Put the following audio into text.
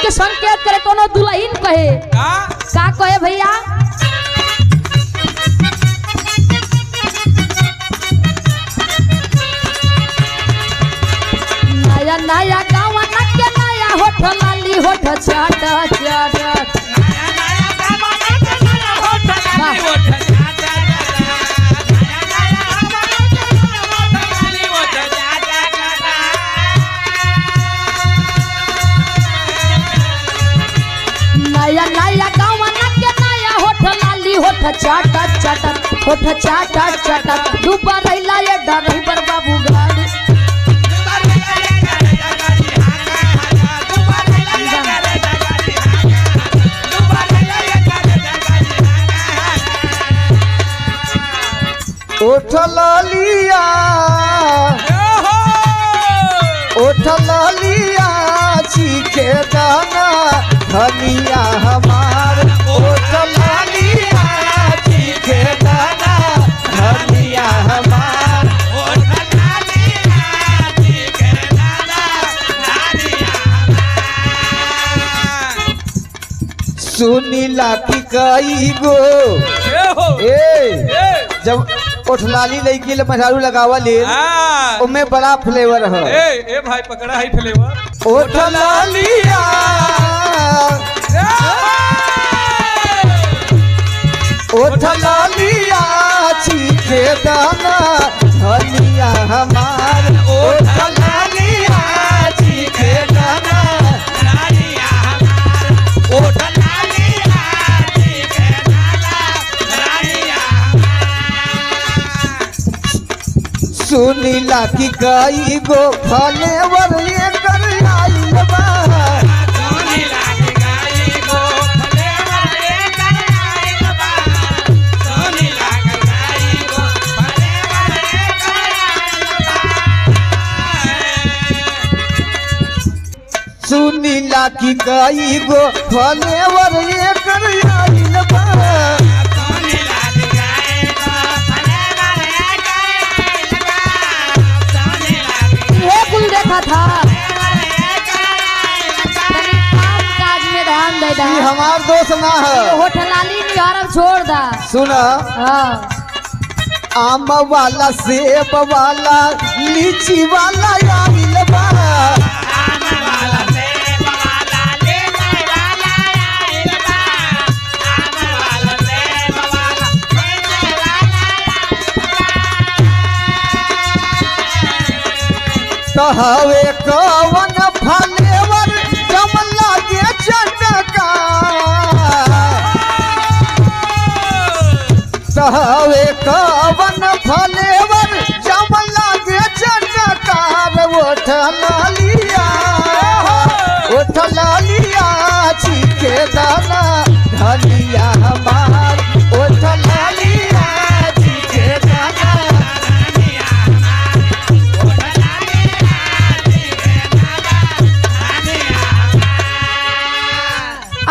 के संकेत करे कोनो दुल्हन कहे का कहे भैया नया नया गाँव के नया होठ लाली होठ चाट चाट नया नया गाँव के नया होठ लाली होठ चाट चाट होठ चाट चाट डूबा रहिला ये ड्राइवर बाबू गाड़ी ओठ लालिया चीखे दाना धनिया हमार ओठ लालिया चीखे दाना धनिया हमार सुनीला की कई गो जब ओठलाली लईकी ले मझारू लगावा ले उमे बड़ा फ्लेवर है ए भाई पकड़ा है फ्लेवर ओठलालिया ओठलालिया चीखे दाना धनिया हमार ओठलालिया चीखे दाना धनिया हमार ओठलालिया चीखे दाना धनिया सुनीला की कई गो फ्लेवर ये कर आइल बा सुनीला की कई गो फ्लेवर ये कर आइल बा सुनीला की कई गो फ्लेवर ये कर आइल बा सुनीला की कई गो फ्लेवर ये कर आइल बा देखा था काज में ध्यान दे दा हमार दोस्त ना है होठ लाली निहारब छोड़ दा सुना आम वाला सेब वाला लीची वाला आइल बा आम वाला सेब वाला लीची वाला आइल बा आम वाला सेब वाला लीची वाला हवे कवन फ्लेवर जम लागे चटका हवे कवन फ्लेवर जम लागे चटका ओठ लालिया चीखे दाना धनिया हमार